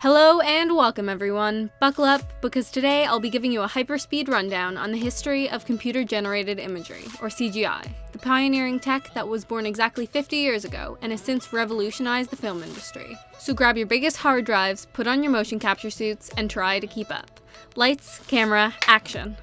Hello and welcome everyone. Buckle up, because today I'll be giving you a hyperspeed rundown on the history of computer-generated imagery, or CGI, the pioneering tech that was born exactly 50 years ago and has since revolutionized the film industry. So grab your biggest hard drives, put on your motion capture suits, and try to keep up. Lights, camera, action.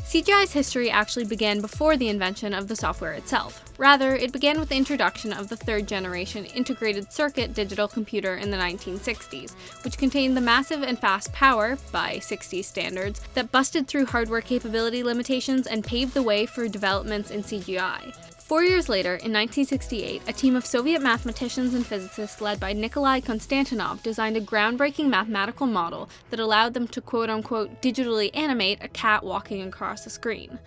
CGI's history actually began before the invention of the software itself. Rather, it began with the introduction of the third-generation integrated circuit digital computer in the 1960s, which contained the massive and fast power, by 60s standards, that busted through hardware capability limitations and paved the way for developments in CGI. 4 years later, in 1968, a team of Soviet mathematicians and physicists led by Nikolai Konstantinov designed a groundbreaking mathematical model that allowed them to quote-unquote digitally animate a cat walking across a screen.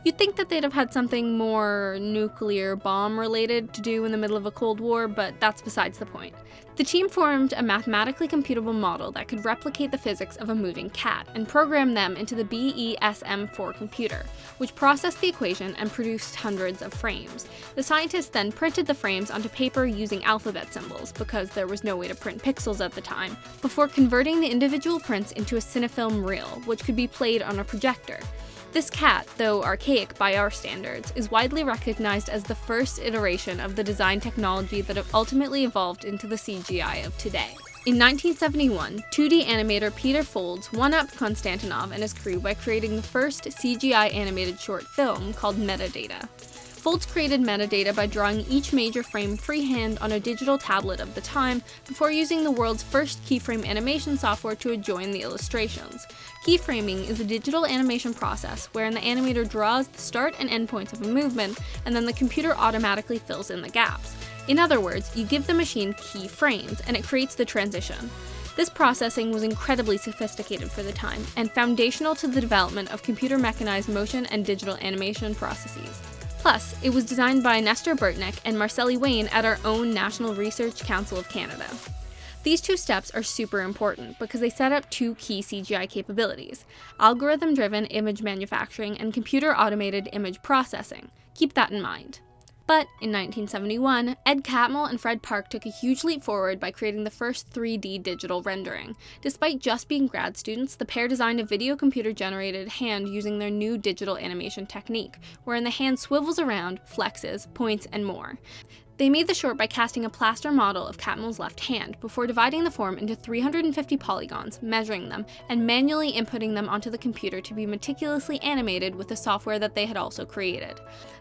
You'd think that they'd have had something more nuclear bomb related to do in the middle of a Cold War, but that's besides the point. The team formed a mathematically computable model that could replicate the physics of a moving cat and program them into the BESM-4 computer, which processed the equation and produced hundreds of frames. The scientists then printed the frames onto paper using alphabet symbols, because there was no way to print pixels at the time, before converting the individual prints into a cinefilm reel, which could be played on a projector. This cat, though archaic by our standards, is widely recognized as the first iteration of the design technology that ultimately evolved into the CGI of today. In 1971, 2D animator Peter Folds one-upped Konstantinov and his crew by creating the first CGI animated short film called Metadata. Folds created metadata by drawing each major frame freehand on a digital tablet of the time, before using the world's first keyframe animation software to adjoin the illustrations. Keyframing is a digital animation process wherein the animator draws the start and end points of a movement, and then the computer automatically fills in the gaps. In other words, you give the machine keyframes, and it creates the transition. This processing was incredibly sophisticated for the time, and foundational to the development of computer-mechanized motion and digital animation processes. Plus, it was designed by Nestor Burtnyk and Marceli Wayne at our own National Research Council of Canada. These two steps are super important because they set up two key CGI capabilities: algorithm-driven image manufacturing and computer-automated image processing. Keep that in mind. But in 1971, Ed Catmull and Fred Park took a huge leap forward by creating the first 3D digital rendering. Despite just being grad students, the pair designed a video computer-generated hand using their new digital animation technique, wherein the hand swivels around, flexes, points, and more. They made the short by casting a plaster model of Catmull's left hand, before dividing the form into 350 polygons, measuring them, and manually inputting them onto the computer to be meticulously animated with the software that they had also created.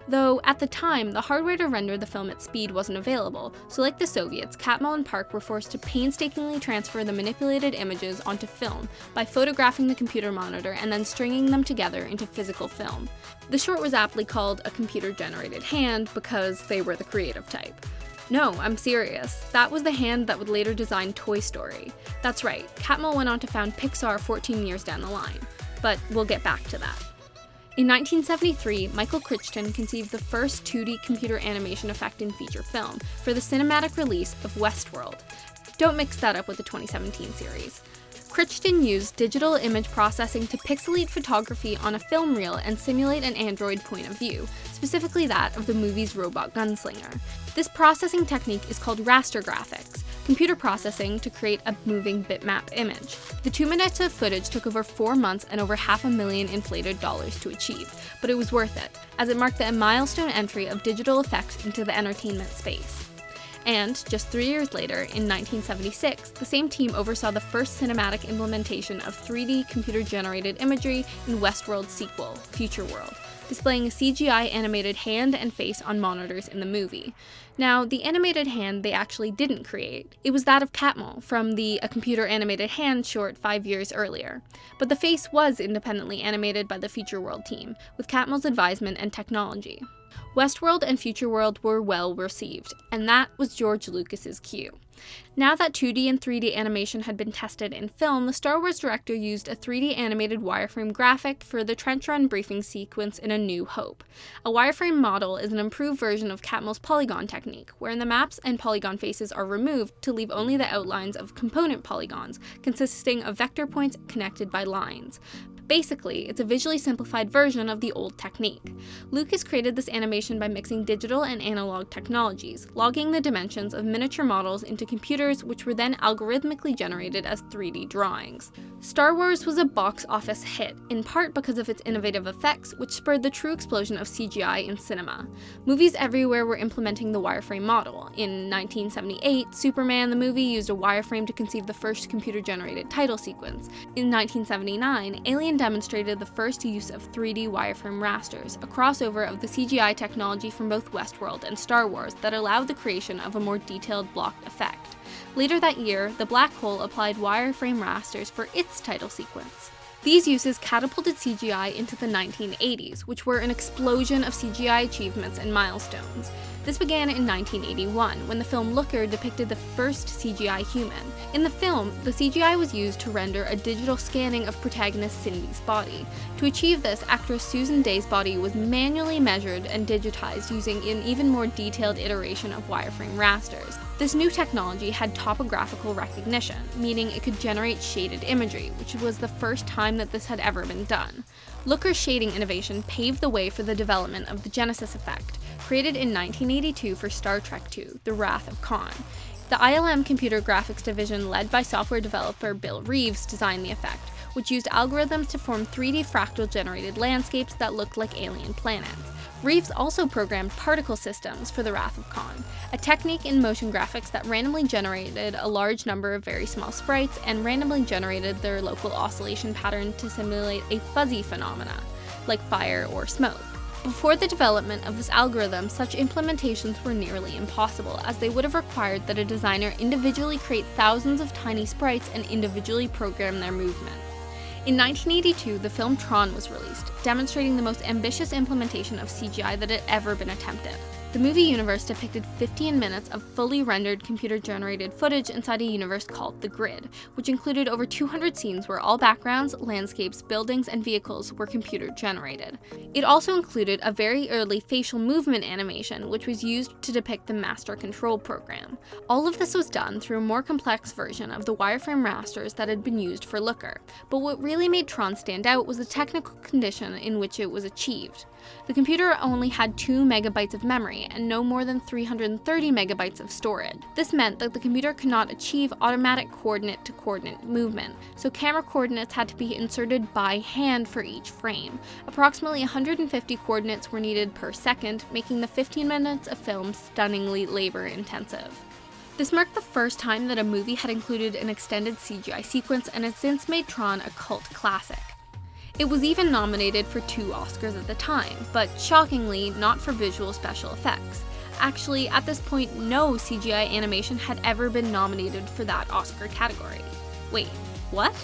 Though, at the time, the hardware to render the film at speed wasn't available, so like the Soviets, Catmull and Park were forced to painstakingly transfer the manipulated images onto film by photographing the computer monitor and then stringing them together into physical film. The short was aptly called a computer-generated hand because they were the creative type. No, I'm serious. That was the hand that would later design Toy Story. That's right, Catmull went on to found Pixar 14 years down the line. But we'll get back to that. In 1973, Michael Crichton conceived the first 2D computer animation effect in feature film for the cinematic release of Westworld. Don't mix that up with the 2017 series. Crichton used digital image processing to pixelate photography on a film reel and simulate an android point of view, specifically that of the movie's robot gunslinger. This processing technique is called raster graphics, computer processing to create a moving bitmap image. The 2 minutes of footage took over 4 months and over $500,000 inflated dollars to achieve, but it was worth it, as it marked the milestone entry of digital effects into the entertainment space. And, just 3 years later, in 1976, the same team oversaw the first cinematic implementation of 3D computer-generated imagery in Westworld's sequel, Future World, displaying a CGI animated hand and face on monitors in the movie. Now, the animated hand they actually didn't create. It was that of Catmull from the A Computer Animated Hand short 5 years earlier. But the face was independently animated by the Future World team, with Catmull's advisement and technology. Westworld and Future World were well received, and that was George Lucas's cue. Now that 2D and 3D animation had been tested in film, the Star Wars director used a 3D animated wireframe graphic for the trench run briefing sequence in A New Hope. A wireframe model is an improved version of Catmull's polygon technique, wherein the maps and polygon faces are removed to leave only the outlines of component polygons, consisting of vector points connected by lines. Basically, it's a visually simplified version of the old technique. Lucas created this animation by mixing digital and analog technologies, logging the dimensions of miniature models into computers, which were then algorithmically generated as 3D drawings. Star Wars was a box office hit, in part because of its innovative effects, which spurred the true explosion of CGI in cinema. Movies everywhere were implementing the wireframe model. In 1978, Superman the movie used a wireframe to conceive the first computer-generated title sequence. In 1979, Alien demonstrated the first use of 3D wireframe rasters, a crossover of the CGI technology from both Westworld and Star Wars that allowed the creation of a more detailed blocked effect. Later that year, The Black Hole applied wireframe rasters for its title sequence. These uses catapulted CGI into the 1980s, which were an explosion of CGI achievements and milestones. This began in 1981, when the film Looker depicted the first CGI human. In the film, the CGI was used to render a digital scanning of protagonist Cindy's body. To achieve this, actress Susan Day's body was manually measured and digitized using an even more detailed iteration of wireframe rasters. This new technology had topographical recognition, meaning it could generate shaded imagery, which was the first time that this had ever been done. Looker's shading innovation paved the way for the development of the Genesis effect, created in 1982 for Star Trek II: The Wrath of Khan. The ILM computer graphics division led by software developer Bill Reeves designed the effect, which used algorithms to form 3D fractal-generated landscapes that looked like alien planets. Reeves also programmed particle systems for The Wrath of Khan, a technique in motion graphics that randomly generated a large number of very small sprites and randomly generated their local oscillation pattern to simulate a fuzzy phenomena, like fire or smoke. Before the development of this algorithm, such implementations were nearly impossible, as they would have required that a designer individually create thousands of tiny sprites and individually program their movement. In 1982, the film Tron was released, demonstrating the most ambitious implementation of CGI that had ever been attempted. The movie universe depicted 15 minutes of fully rendered computer-generated footage inside a universe called The Grid, which included over 200 scenes where all backgrounds, landscapes, buildings, and vehicles were computer-generated. It also included a very early facial movement animation, which was used to depict the master control program. All of this was done through a more complex version of the wireframe rasters that had been used for Looker, but what really made Tron stand out was the technical condition in which it was achieved. The computer only had 2 megabytes of memory and no more than 330 megabytes of storage. This meant that the computer could not achieve automatic coordinate-to-coordinate movement, so camera coordinates had to be inserted by hand for each frame. Approximately 150 coordinates were needed per second, making the 15 minutes of film stunningly labor-intensive. This marked the first time that a movie had included an extended CGI sequence and has since made Tron a cult classic. It was even nominated for 2 Oscars at the time, but shockingly not for visual special effects. Actually, at this point, no CGI animation had ever been nominated for that Oscar category. Wait, what?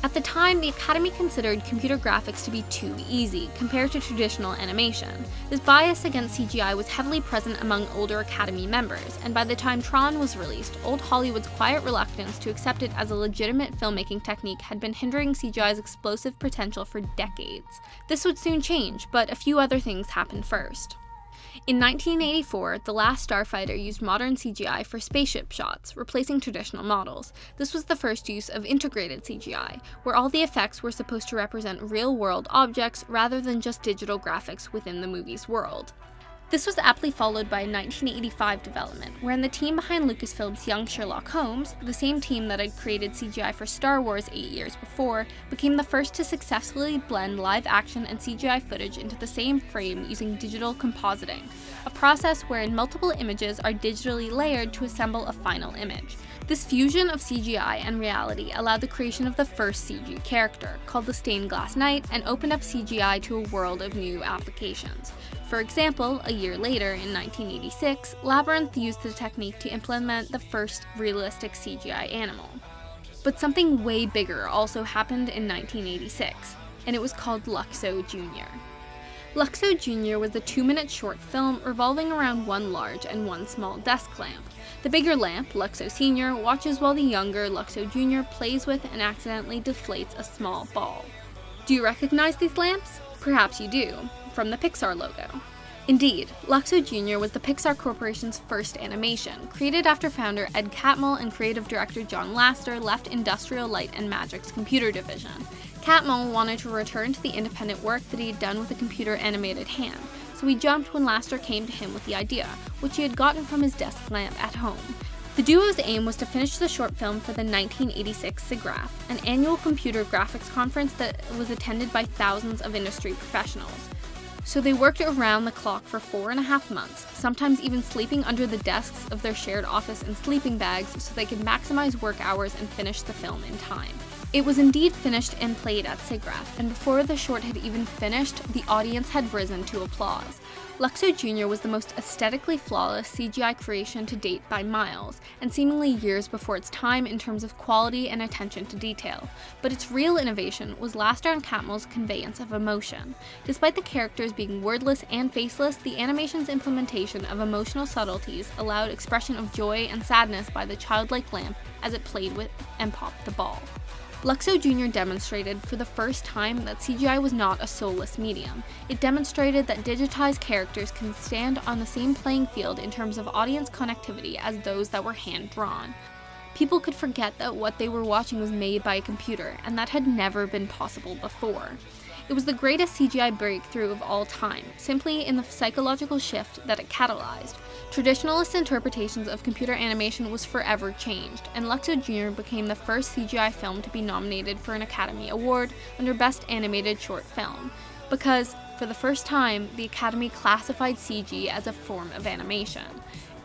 At the time, the Academy considered computer graphics to be too easy compared to traditional animation. This bias against CGI was heavily present among older Academy members, and by the time Tron was released, old Hollywood's quiet reluctance to accept it as a legitimate filmmaking technique had been hindering CGI's explosive potential for decades. This would soon change, but a few other things happened first. In 1984, The Last Starfighter used modern CGI for spaceship shots, replacing traditional models. This was the first use of integrated CGI, where all the effects were supposed to represent real-world objects rather than just digital graphics within the movie's world. This was aptly followed by a 1985 development, wherein the team behind Lucasfilm's Young Sherlock Holmes, the same team that had created CGI for Star Wars 8 years before, became the first to successfully blend live action and CGI footage into the same frame using digital compositing, a process wherein multiple images are digitally layered to assemble a final image. This fusion of CGI and reality allowed the creation of the first CG character, called the Stained Glass Knight, and opened up CGI to a world of new applications. For example, a year later, in 1986, Labyrinth used the technique to implement the first realistic CGI animal. But something way bigger also happened in 1986, and it was called Luxo Jr. Luxo Jr. was a 2-minute short film revolving around one large and one small desk lamp. The bigger lamp, Luxo Sr., watches while the younger Luxo Jr. plays with and accidentally deflates a small ball. Do you recognize these lamps? Perhaps you do, from the Pixar logo. Indeed, Luxo Jr. was the Pixar Corporation's first animation, created after founder Ed Catmull and creative director John Lasseter left Industrial Light and Magic's computer division. Catmull wanted to return to the independent work that he had done with a computer-animated hand, so he jumped when Lasseter came to him with the idea, which he had gotten from his desk lamp at home. The duo's aim was to finish the short film for the 1986 SIGGRAPH, an annual computer graphics conference that was attended by thousands of industry professionals. So they worked around the clock for 4.5 months, sometimes even sleeping under the desks of their shared office in sleeping bags so they could maximize work hours and finish the film in time. It was indeed finished and played at SIGGRAPH, and before the short had even finished, the audience had risen to applause. Luxo Jr. was the most aesthetically flawless CGI creation to date by miles, and seemingly years before its time in terms of quality and attention to detail. But its real innovation was Lasseter and Catmull's conveyance of emotion. Despite the characters being wordless and faceless, the animation's implementation of emotional subtleties allowed expression of joy and sadness by the childlike lamp as it played with and popped the ball. Luxo Jr. demonstrated for the first time that CGI was not a soulless medium. It demonstrated that digitized characters can stand on the same playing field in terms of audience connectivity as those that were hand-drawn. People could forget that what they were watching was made by a computer, and that had never been possible before. It was the greatest CGI breakthrough of all time, simply in the psychological shift that it catalyzed. Traditionalist interpretations of computer animation was forever changed, and Luxo Jr. became the first CGI film to be nominated for an Academy Award under Best Animated Short Film, because, for the first time, the Academy classified CG as a form of animation.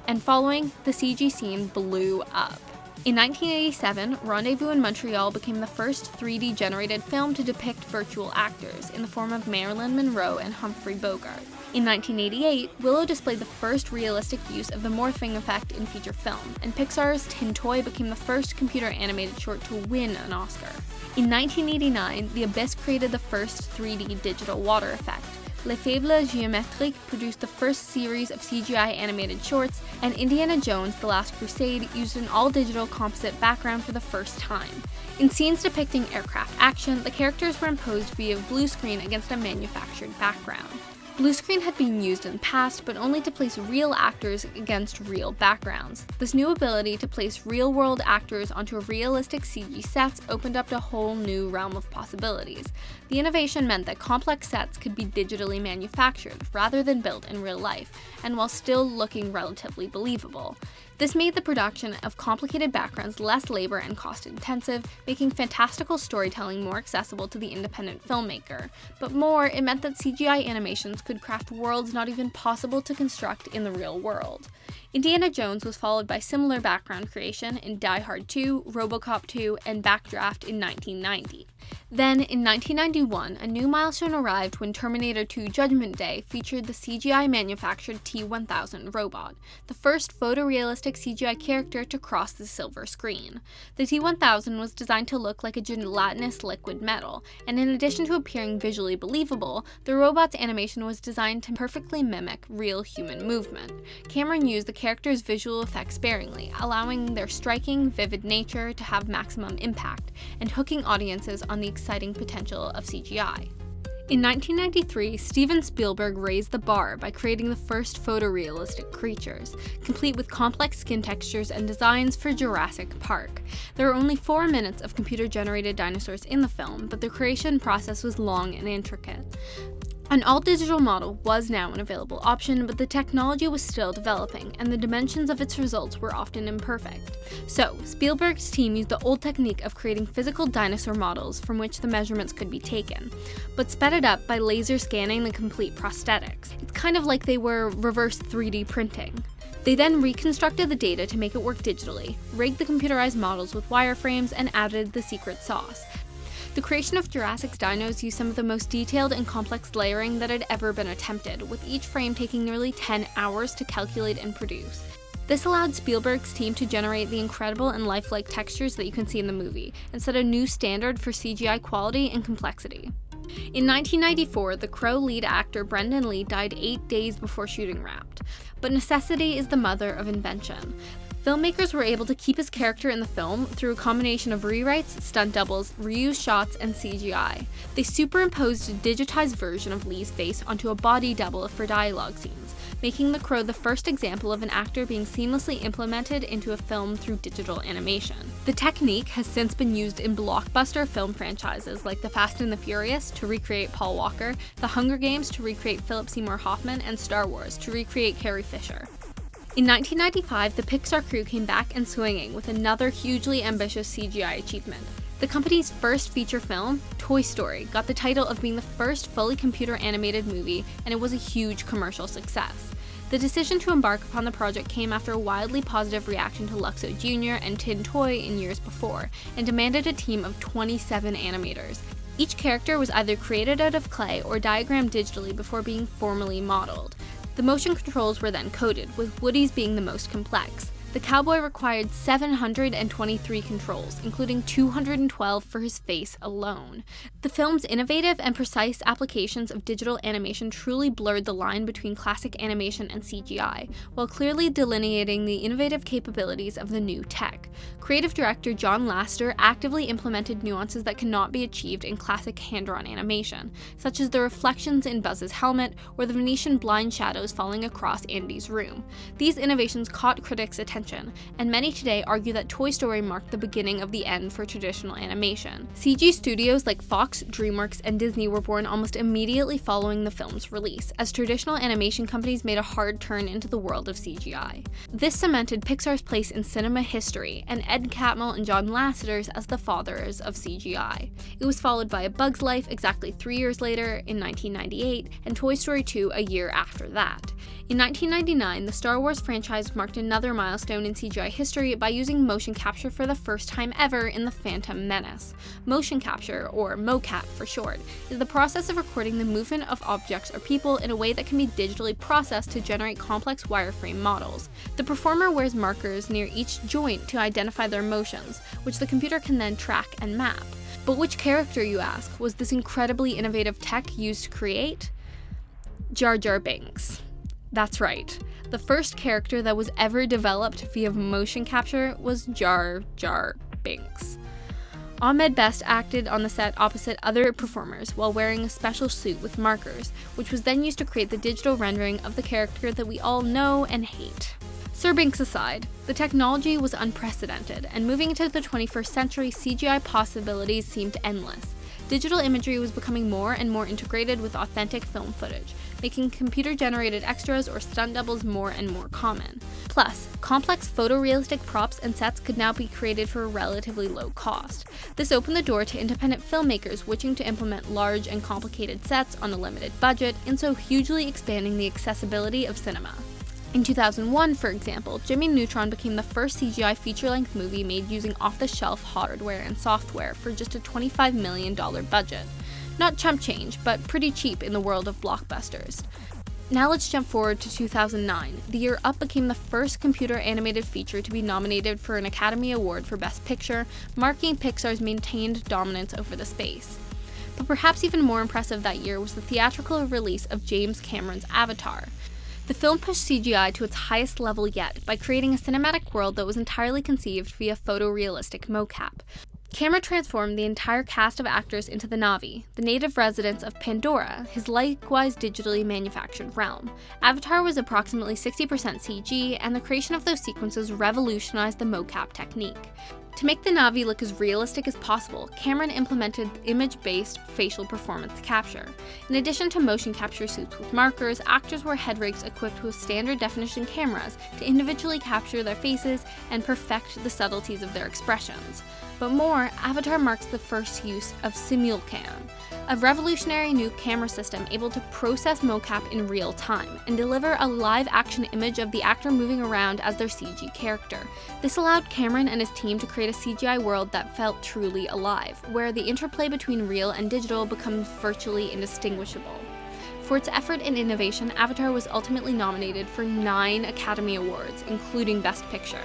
And following, the CG scene blew up. In 1987, Rendezvous in Montreal became the first 3D-generated film to depict virtual actors in the form of Marilyn Monroe and Humphrey Bogart. In 1988, Willow displayed the first realistic use of the morphing effect in feature film, and Pixar's Tin Toy became the first computer-animated short to win an Oscar. In 1989, The Abyss created the first 3D digital water effect. Les Faibles Géométriques produced the first series of CGI animated shorts, and Indiana Jones: The Last Crusade used an all-digital composite background for the first time. In scenes depicting aircraft action, the characters were imposed via blue screen against a manufactured background. Blue screen had been used in the past, but only to place real actors against real backgrounds. This new ability to place real-world actors onto realistic CG sets opened up a whole new realm of possibilities. The innovation meant that complex sets could be digitally manufactured rather than built in real life, and while still looking relatively believable. This made the production of complicated backgrounds less labor and cost-intensive, making fantastical storytelling more accessible to the independent filmmaker. But more, it meant that CGI animations could craft worlds not even possible to construct in the real world. Indiana Jones was followed by similar background creation in Die Hard 2, RoboCop 2, and Backdraft in 1990. Then, in 1991, a new milestone arrived when Terminator 2 Judgment Day featured the CGI-manufactured T-1000 robot, the first photorealistic CGI character to cross the silver screen. The T-1000 was designed to look like a gelatinous liquid metal, and in addition to appearing visually believable, the robot's animation was designed to perfectly mimic real human movement. Cameron used the character's visual effects sparingly, allowing their striking, vivid nature to have maximum impact, and hooking audiences on the exciting potential of CGI. In 1993, Steven Spielberg raised the bar by creating the first photorealistic creatures, complete with complex skin textures and designs for Jurassic Park. There are only 4 minutes of computer-generated dinosaurs in the film, but the creation process was long and intricate. An all-digital model was now an available option, but the technology was still developing, and the dimensions of its results were often imperfect. So, Spielberg's team used the old technique of creating physical dinosaur models from which the measurements could be taken, but sped it up by laser scanning the complete prosthetics. It's kind of like they were reverse 3D printing. They then reconstructed the data to make it work digitally, rigged the computerized models with wireframes, and added the secret sauce. The creation of Jurassic's dinos used some of the most detailed and complex layering that had ever been attempted, with each frame taking nearly 10 hours to calculate and produce. This allowed Spielberg's team to generate the incredible and lifelike textures that you can see in the movie, and set a new standard for CGI quality and complexity. In 1994, The Crow lead actor Brendan Lee died 8 days before shooting wrapped. But necessity is the mother of invention. Filmmakers were able to keep his character in the film through a combination of rewrites, stunt doubles, reused shots, and CGI. They superimposed a digitized version of Lee's face onto a body double for dialogue scenes, making The Crow the first example of an actor being seamlessly implemented into a film through digital animation. The technique has since been used in blockbuster film franchises like The Fast and the Furious to recreate Paul Walker, The Hunger Games to recreate Philip Seymour Hoffman, and Star Wars to recreate Carrie Fisher. In 1995, the Pixar crew came back and swinging with another hugely ambitious CGI achievement. The company's first feature film, Toy Story, got the title of being the first fully computer-animated movie, and it was a huge commercial success. The decision to embark upon the project came after a wildly positive reaction to Luxo Jr. and Tin Toy in years before, and demanded a team of 27 animators. Each character was either created out of clay or diagrammed digitally before being formally modeled. The motion controls were then coded, with Woody's being the most complex. The cowboy required 723 controls, including 212 for his face alone. The film's innovative and precise applications of digital animation truly blurred the line between classic animation and CGI, while clearly delineating the innovative capabilities of the new tech. Creative director John Lasseter actively implemented nuances that cannot be achieved in classic hand-drawn animation, such as the reflections in Buzz's helmet or the Venetian blind shadows falling across Andy's room. These innovations caught critics' attention, and many today argue that Toy Story marked the beginning of the end for traditional animation. CG studios like Fox, DreamWorks, and Disney were born almost immediately following the film's release, as traditional animation companies made a hard turn into the world of CGI. This cemented Pixar's place in cinema history, and Ed Catmull and John Lasseter as the fathers of CGI. It was followed by A Bug's Life exactly 3 years later, in 1998, and Toy Story 2 a year after that. In 1999, the Star Wars franchise marked another milestone in CGI history by using motion capture for the first time ever in The Phantom Menace. Motion capture, or mocap for short, is the process of recording the movement of objects or people in a way that can be digitally processed to generate complex wireframe models. The performer wears markers near each joint to identify their motions, which the computer can then track and map. But which character, you ask, was this incredibly innovative tech used to create? Jar Jar Binks. That's right. The first character that was ever developed via motion capture was Jar Jar Binks. Ahmed Best acted on the set opposite other performers while wearing a special suit with markers, which was then used to create the digital rendering of the character that we all know and hate. Sir Binks aside, the technology was unprecedented, and moving into the 21st century, CGI possibilities seemed endless. Digital imagery was becoming more and more integrated with authentic film footage, making computer-generated extras or stunt doubles more and more common. Plus, complex photorealistic props and sets could now be created for a relatively low cost. This opened the door to independent filmmakers wishing to implement large and complicated sets on a limited budget, and so hugely expanding the accessibility of cinema. In 2001, for example, Jimmy Neutron became the first CGI feature-length movie made using off-the-shelf hardware and software for just a $25 million budget. Not chump change, but pretty cheap in the world of blockbusters. Now let's jump forward to 2009. The year Up became the first computer-animated feature to be nominated for an Academy Award for Best Picture, marking Pixar's maintained dominance over the space. But perhaps even more impressive that year was the theatrical release of James Cameron's Avatar. The film pushed CGI to its highest level yet by creating a cinematic world that was entirely conceived via photorealistic mocap. Cameron transformed the entire cast of actors into the Na'vi, the native residents of Pandora, his likewise digitally manufactured realm. Avatar was approximately 60% CG, and the creation of those sequences revolutionized the mocap technique. To make the Na'vi look as realistic as possible, Cameron implemented image-based facial performance capture. In addition to motion capture suits with markers, actors wore head rigs equipped with standard definition cameras to individually capture their faces and perfect the subtleties of their expressions. But more, Avatar marks the first use of Simulcam, a revolutionary new camera system able to process mocap in real time and deliver a live-action image of the actor moving around as their CG character. This allowed Cameron and his team to create a CGI world that felt truly alive, where the interplay between real and digital becomes virtually indistinguishable. For its effort and innovation, Avatar was ultimately nominated for 9 Academy Awards, including Best Picture.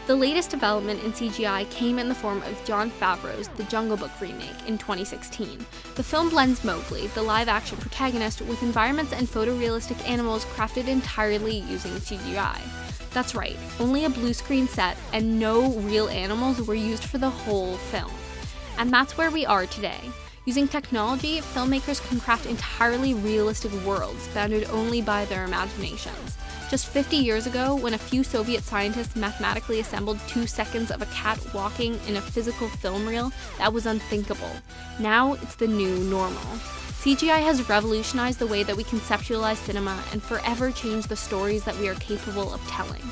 The latest development in CGI came in the form of Jon Favreau's The Jungle Book remake in 2016. The film blends Mowgli, the live-action protagonist, with environments and photorealistic animals crafted entirely using CGI. That's right, only a blue screen set and no real animals were used for the whole film. And that's where we are today. Using technology, filmmakers can craft entirely realistic worlds bounded only by their imaginations. Just 50 years ago, when a few Soviet scientists mathematically assembled 2 seconds of a cat walking in a physical film reel, that was unthinkable. Now, it's the new normal. CGI has revolutionized the way that we conceptualize cinema and forever changed the stories that we are capable of telling.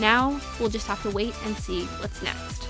Now, we'll just have to wait and see what's next.